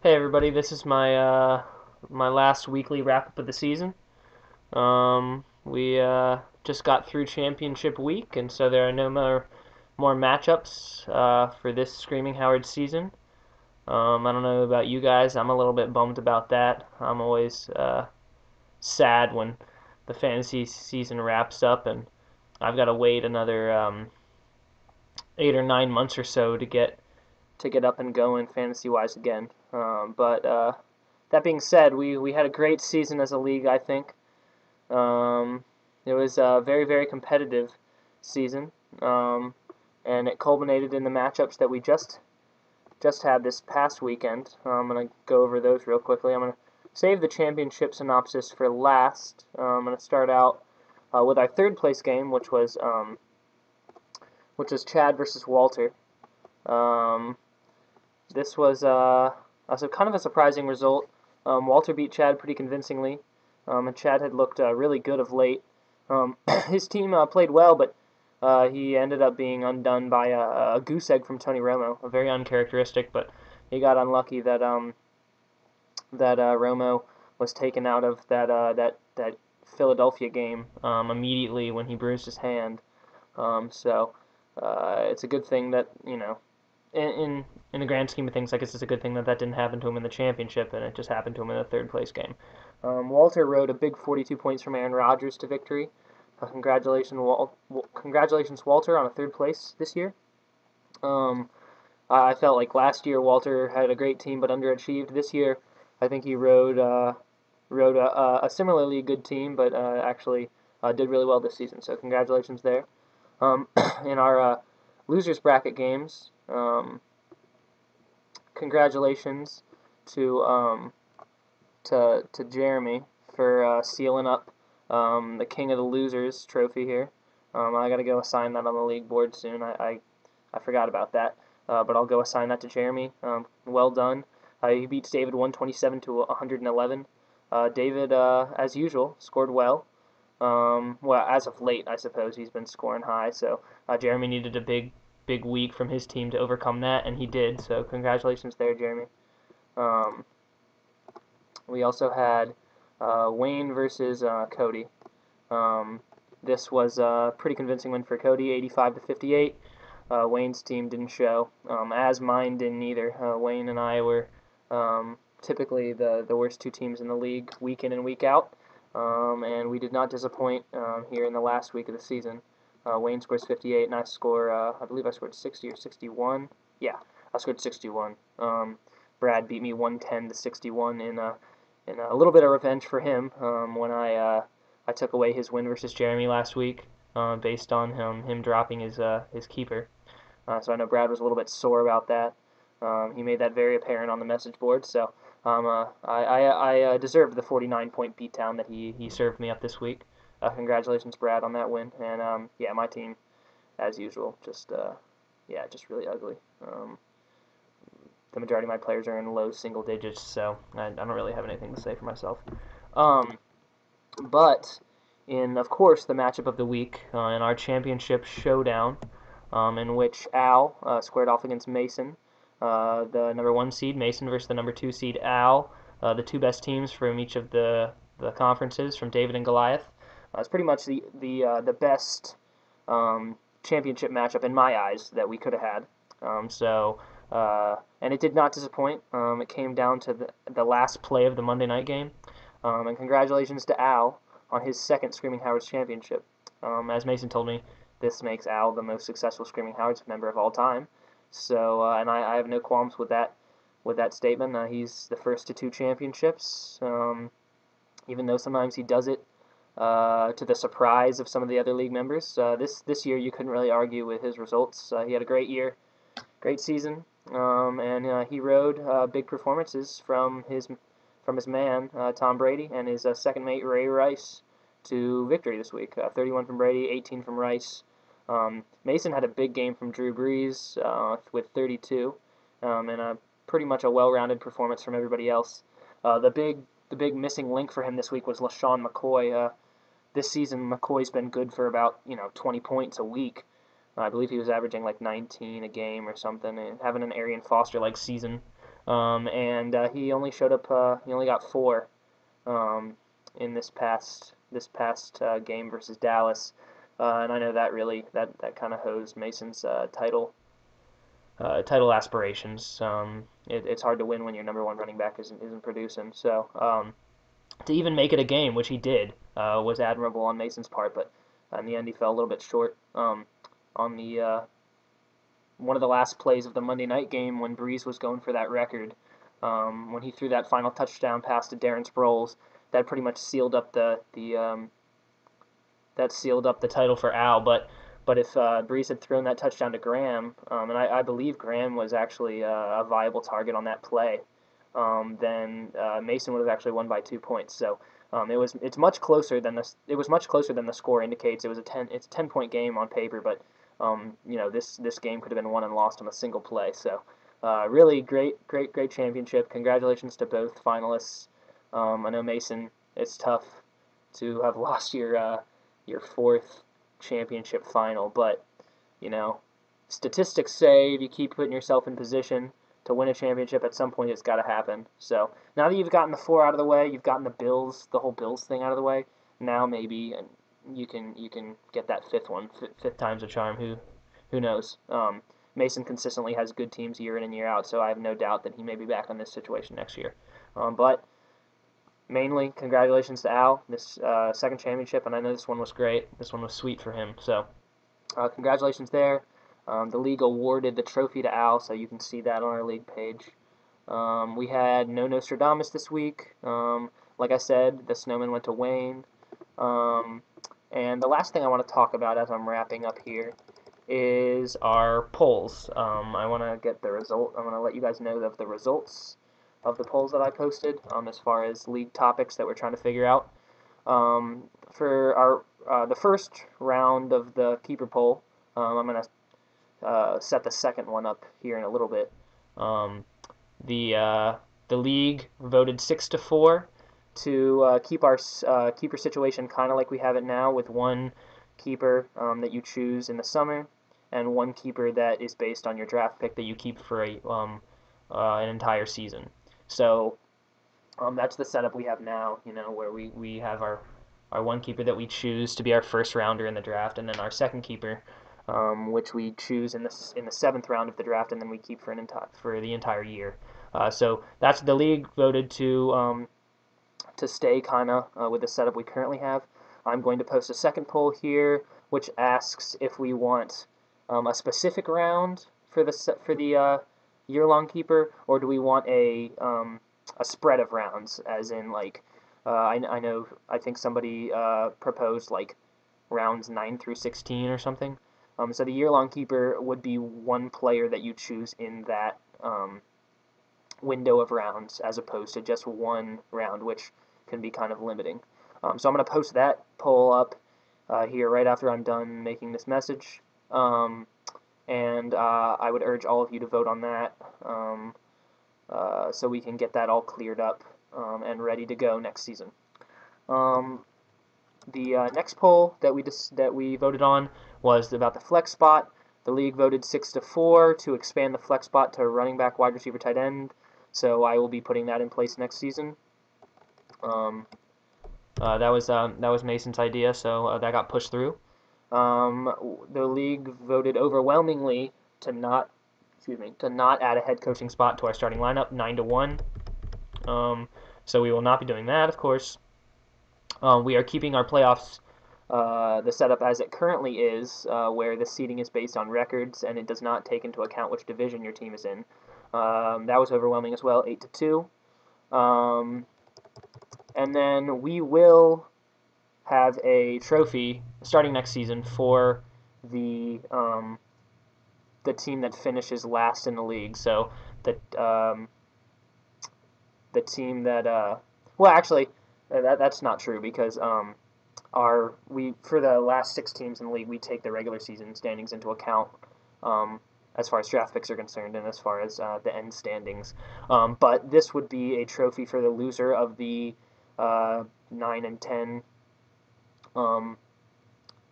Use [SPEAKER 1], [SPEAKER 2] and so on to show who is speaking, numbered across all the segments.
[SPEAKER 1] Hey everybody, this is my last weekly wrap up of the season. We just got through championship week, and so there are no more matchups for this Screaming Howard season. I don't know about you guys. I'm a little bit bummed about that. I'm always sad when the fantasy season wraps up, and I've got to wait another 8 or 9 months or so to get up and going fantasy wise again. But that being said, we had a great season as a league, I think. It was a very competitive season, and it culminated in the matchups that we just had this past weekend. I'm going to go over those real quickly. I'm going to save the championship synopsis for last. I'm going to start out with our third place game, which was Chad versus Walter. This was kind of a surprising result. Walter beat Chad pretty convincingly, and Chad had looked really good of late. His team played well, but he ended up being undone by a goose egg from Tony Romo, a very uncharacteristic, but he got unlucky that Romo was taken out of that Philadelphia game immediately when he bruised his hand. So it's a good thing that, in the grand scheme of things, I guess it's a good thing that didn't happen to him in the championship, and it just happened to him in the third place game. Walter rode a big 42 points from Aaron Rodgers to victory. Congratulations, Walter, on a third place this year. I felt like last year Walter had a great team but underachieved. This year, I think he rode a similarly good team, but actually did really well this season. So congratulations there. In our losers bracket games, congratulations to Jeremy for sealing up the King of the Losers trophy here. I got to go assign that on the league board soon. I forgot about that, but I'll go assign that to Jeremy. Well done. He beats David 127 to 111. David, as usual, scored well. Well, as of late, I suppose he's been scoring high. So Jeremy needed a big week from his team to overcome that, and he did. So congratulations there, Jeremy. We also had Wayne versus Cody. This was a pretty convincing win for Cody, 85 to 58. Wayne's team didn't show, as mine didn't either. Wayne and I were typically the worst two teams in the league, week in and week out, and we did not disappoint here in the last week of the season. Wayne scores 58, and I believe I scored 60 or 61. Yeah, I scored 61. Brad beat me 110 to 61 in a little bit of revenge for him when I took away his win versus Jeremy last week based on him dropping his keeper. So I know Brad was a little bit sore about that. He made that very apparent on the message board. So I deserved the 49-point beatdown that he served me up this week. Congratulations, Brad, on that win. And yeah, my team, as usual, just really ugly. The majority of my players are in low single digits, so I don't really have anything to say for myself. But in, of course, the matchup of the week, in our championship showdown, in which Al squared off against Mason, the number 1 seed, Mason, versus the number 2 seed, Al, the two best teams from each of the conferences, from David and Goliath. It's pretty much the best championship matchup in my eyes that we could have had. And it did not disappoint. It came down to the last play of the Monday night game. And congratulations to Al on his second Screaming Howards championship. As Mason told me, this makes Al the most successful Screaming Howards member of all time. So, and I have no qualms with that statement. He's the first to 2 championships, even though sometimes he does it to the surprise of some of the other league members. This year, you couldn't really argue with his results. He had a great year, great season, and he rode big performances from his man, Tom Brady, and his second mate, Ray Rice, to victory this week. 31 from Brady, 18 from Rice. Mason had a big game from Drew Brees with 32, and pretty much a well-rounded performance from everybody else. The big missing link for him this week was LaShawn McCoy. This season, McCoy's been good for about 20 points a week. I believe he was averaging like 19 a game or something, and having an Arian Foster-like season and he only showed up. He only got 4 in this past game versus Dallas, and I know that really that kind of hosed Mason's title aspirations. It's hard to win when your number one running back isn't producing. So to even make it a game, which he did, was admirable on Mason's part. But in the end, he fell a little bit short on the one of the last plays of the Monday night game when Breeze was going for that record. When he threw that final touchdown pass to Darren Sproles, that pretty much sealed up the title for Al. But if Breeze had thrown that touchdown to Graham, and I believe Graham was actually a viable target on that play, then Mason would have actually won by 2 points. So it's much closer than the score indicates. It's a 10-point game on paper, but this game could have been won and lost on a single play. So really great championship. Congratulations to both finalists. I know Mason, it's tough to have lost your 4th championship final, but statistics say if you keep putting yourself in position to win a championship, at some point it's got to happen. So now that you've gotten the 4 out of the way, you've gotten the whole Bills thing out of the way, now maybe you can get that 5th one. 5th time's a charm. Who knows? Mason consistently has good teams year in and year out, so I have no doubt that he may be back on this situation next year. But mainly, congratulations to Al, this 2nd championship, and I know this one was great. This one was sweet for him. So congratulations there. The league awarded the trophy to Al, so you can see that on our league page. We had no Nostradamus this week. Like I said, the Snowman went to Wayne. And the last thing I want to talk about as I'm wrapping up here is our polls. I want to get the result. I want to let you guys know of the results of the polls that I posted as far as league topics that we're trying to figure out. For our the first round of the keeper poll, I'm going to set the second one up here in a little bit. The league voted 6-4 to keep our keeper situation kind of like we have it now, with 1 keeper that you choose in the summer and 1 keeper that is based on your draft pick that you keep for an entire season. So that's the setup we have now, where we have our 1 keeper that we choose to be our first rounder in the draft, and then our 2nd keeper, which we choose in the 7th round of the draft, and then we keep for the entire year. So that's the league voted to stay kind of with the setup we currently have. I'm going to post a second poll here, which asks if we want a specific round for the year-long keeper, or do we want a spread of rounds, as in like I think somebody proposed like rounds 9 through 16 or something. So the year-long keeper would be 1 player that you choose in that window of rounds, as opposed to just 1 round, which can be kind of limiting. So I'm going to post that poll up here right after I'm done making this message. And I would urge all of you to vote on that so we can get that all cleared up and ready to go next season. The next poll that we voted on was about the flex spot. The league voted 6-4 to expand the flex spot to running back, wide receiver, tight end. So I will be putting that in place next season. That was Mason's idea, so that got pushed through. The league voted overwhelmingly to not add a head coaching spot to our starting lineup, 9-1. So we will not be doing that, of course. We are keeping our playoffs the setup as it currently is, where the seeding is based on records and it does not take into account which division your team is in. That was overwhelming as well, 8-2. And then we will have a trophy starting next season for the team that finishes last in the league. So the team that well, actually, that's not true, because for the last 6 teams in the league, we take the regular season standings into account as far as draft picks are concerned, and as far as the end standings. But this would be a trophy for the loser of the 9 and 10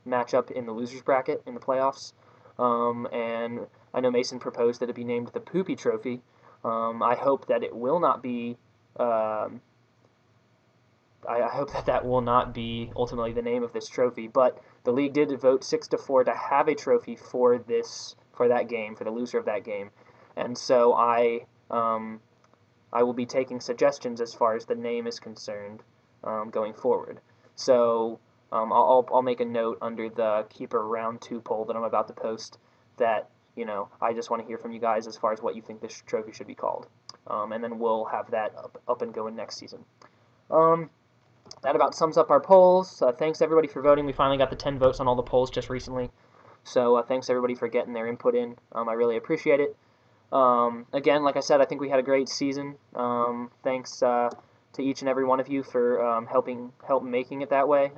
[SPEAKER 1] matchup in the losers bracket in the playoffs. And I know Mason proposed that it be named the Poopy Trophy, I hope that it will not be. I hope that that will not be ultimately the name of this trophy. But the league did vote 6-4 to have a trophy for that game, for the loser of that game, and so I will be taking suggestions as far as the name is concerned going forward. So I'll make a note under the Keeper Round 2 poll that I'm about to post that, I just want to hear from you guys as far as what you think this trophy should be called. And then we'll have that up and going next season. That about sums up our polls. Thanks everybody for voting. We finally got the 10 votes on all the polls just recently. So thanks everybody for getting their input in. I really appreciate it. Again, like I said, I think we had a great season. Thanks to each and every one of you for help making it that way.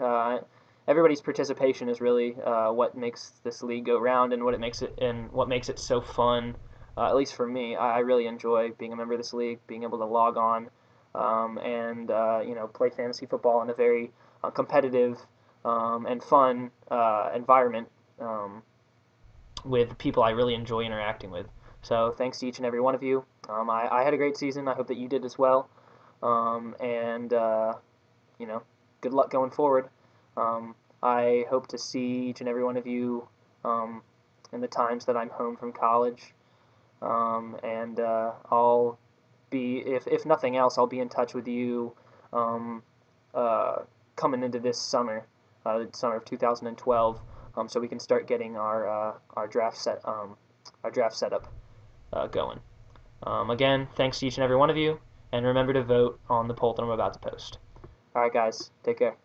[SPEAKER 1] Everybody's participation is really what makes this league go round and what makes it so fun. At least for me, I really enjoy being a member of this league, being able to log on and play fantasy football in a very competitive and fun environment with people I really enjoy interacting with. So thanks to each and every one of you. I had a great season. I hope that you did as well. Good luck going forward. I hope to see each and every one of you in the times that I'm home from college. I'll be, if nothing else, I'll be in touch with you coming into this summer, the summer of 2012, so we can start getting our draft setup going. Again, thanks to each and every one of you, and remember to vote on the poll that I'm about to post. All right, guys, take care.